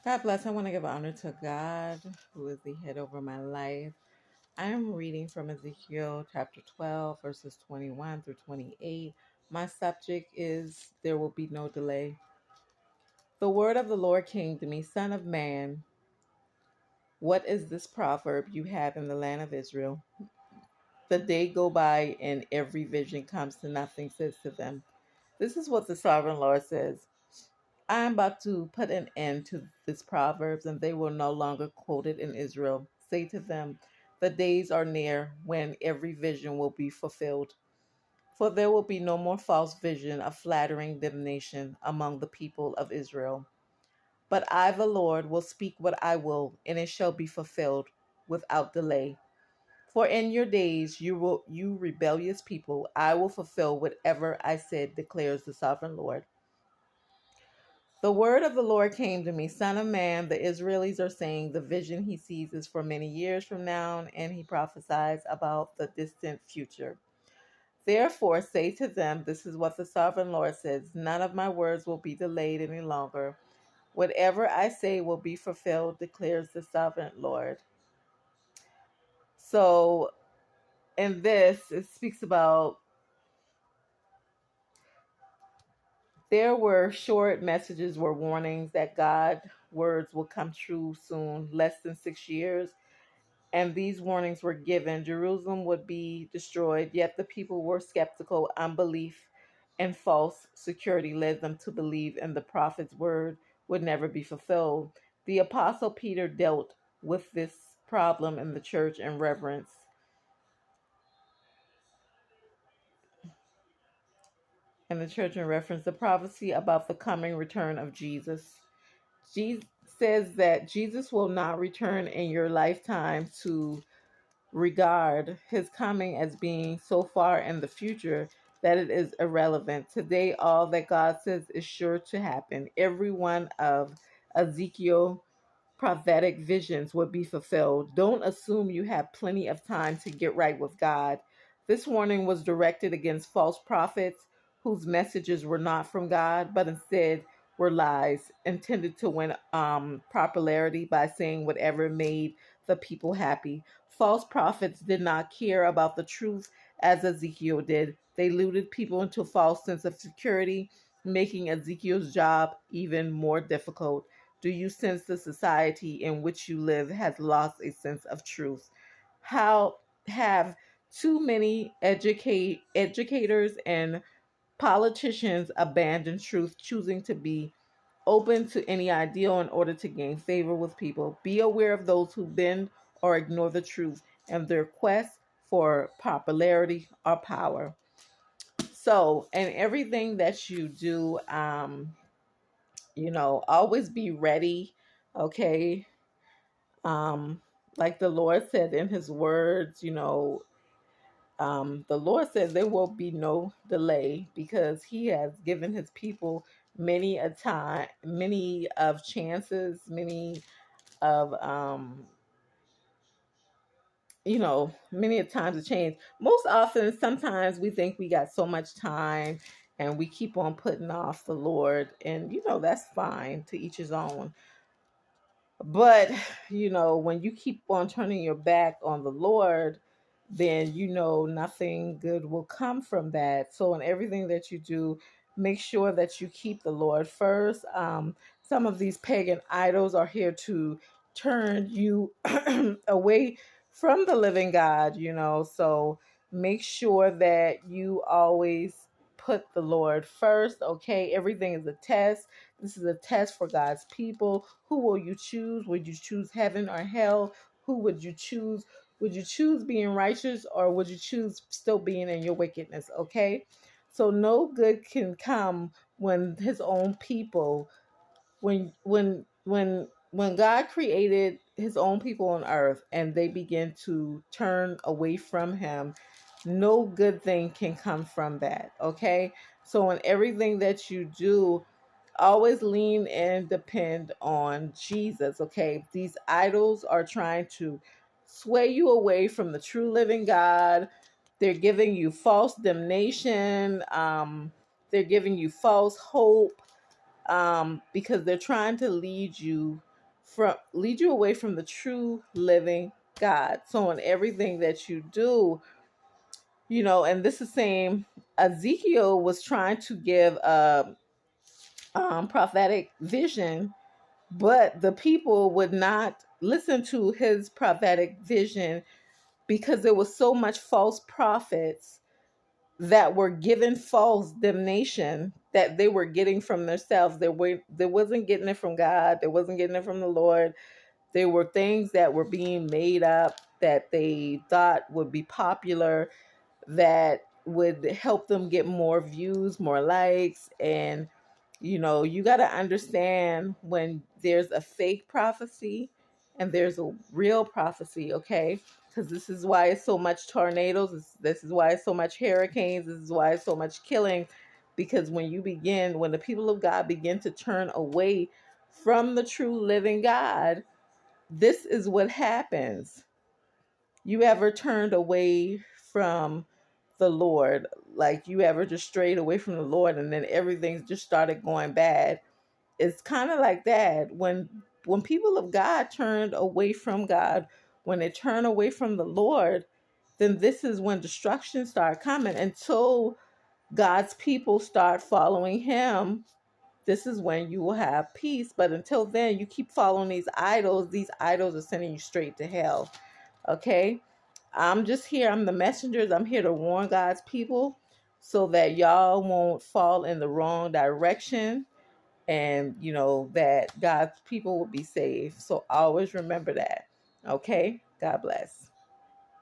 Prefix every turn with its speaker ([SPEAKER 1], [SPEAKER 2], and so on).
[SPEAKER 1] God bless. I want to give honor to God, who is the head over my life. I am reading from Ezekiel chapter 12, verses 21 through 28. My subject is There Will Be No Delay. The word of the Lord came to me, Son of man, what is this proverb you have in the land of Israel? The day go by and every vision comes to nothing, says to them. This is what the sovereign Lord says. I am about to put an end to this proverbs, and they will no longer quote it in Israel. Say to them, the days are near when every vision will be fulfilled. For there will be no more false vision of flattering divination among the people of Israel. But I, the Lord, will speak what I will, and it shall be fulfilled without delay. For in your days, you rebellious people, I will fulfill whatever I said, declares the sovereign Lord. The word of the Lord came to me, Son of man, the Israelis are saying the vision he sees is for many years from now, and he prophesies about the distant future. Therefore, say to them, this is what the sovereign Lord says, none of my words will be delayed any longer. Whatever I say will be fulfilled, declares the sovereign Lord. So, in this, it speaks about there were short messages, were warnings that God words will come true soon, less than 6 years. And these warnings were given. Jerusalem would be destroyed, yet the people were skeptical. Unbelief and false security led them to believe in the prophet's word would never be fulfilled. The apostle Peter dealt with this problem in the church in reverence. In the church in reference, the prophecy about the coming return of Jesus. Jesus says that Jesus will not return in your lifetime to regard his coming as being so far in the future that it is irrelevant. Today, all that God says is sure to happen. Every one of Ezekiel prophetic visions would be fulfilled. Don't assume you have plenty of time to get right with God. This warning was directed against false prophets whose messages were not from God, but instead were lies intended to win popularity by saying whatever made the people happy. False prophets did not care about the truth as Ezekiel did. They lured people into a false sense of security, making Ezekiel's job even more difficult. Do you sense the society in which you live has lost a sense of truth? How have too many educators and politicians abandoned truth, choosing to be open to any ideal in order to gain favor with people? Be aware of those who bend or ignore the truth and their quest for popularity or power. So, in everything that you do, always be ready. Okay. Um, like the Lord said in his words, the Lord said there will be no delay because he has given his people many a time, many of chances, many of many a times to change. Most often, sometimes we think we got so much time and we keep on putting off the Lord, and that's fine, to each his own. But, when you keep on turning your back on the Lord, then nothing good will come from that. So, in everything that you do, make sure that you keep the Lord first. Some of these pagan idols are here to turn you away from the living God, so make sure that you always put the Lord first, okay? Everything is a test. This is a test for God's people. Who will you choose? Would you choose heaven or hell? Who would you choose? Would you choose being righteous, or would you choose still being in your wickedness? Okay. So no good can come when his own people, when God created his own people on earth and they begin to turn away from him, no good thing can come from that. Okay. So in everything that you do, always lean and depend on Jesus. Okay. These idols are trying to sway you away from the true living God. They're giving you false damnation. They're giving you false hope, because they're trying to lead you away from the true living God. So in everything that you do, and this is saying Ezekiel was trying to give a prophetic vision, but the people would not listen to his prophetic vision because there was so much false prophets that were given false damnation that they were getting from themselves. They wasn't getting it from God. They wasn't getting it from the Lord. There were things that were being made up that they thought would be popular, that would help them get more views, more likes. And, you got to understand when there's a fake prophecy and there's a real prophecy, okay? Because this is why it's so much tornadoes. This is why it's so much hurricanes. This is why it's so much killing. Because when the people of God begin to turn away from the true living God, this is what happens. You ever turned away from the Lord? Like, you ever just strayed away from the Lord and then everything just started going bad? It's kind of like that. When people of God turned away from God, when they turn away from the Lord, then this is when destruction start coming. Until God's people start following him, this is when you will have peace. But until then, you keep following these idols. These idols are sending you straight to hell. Okay? I'm just here. I'm the messengers. I'm here to warn God's people so that y'all won't fall in the wrong direction, and that God's people will be saved. So always remember that. Okay? God bless.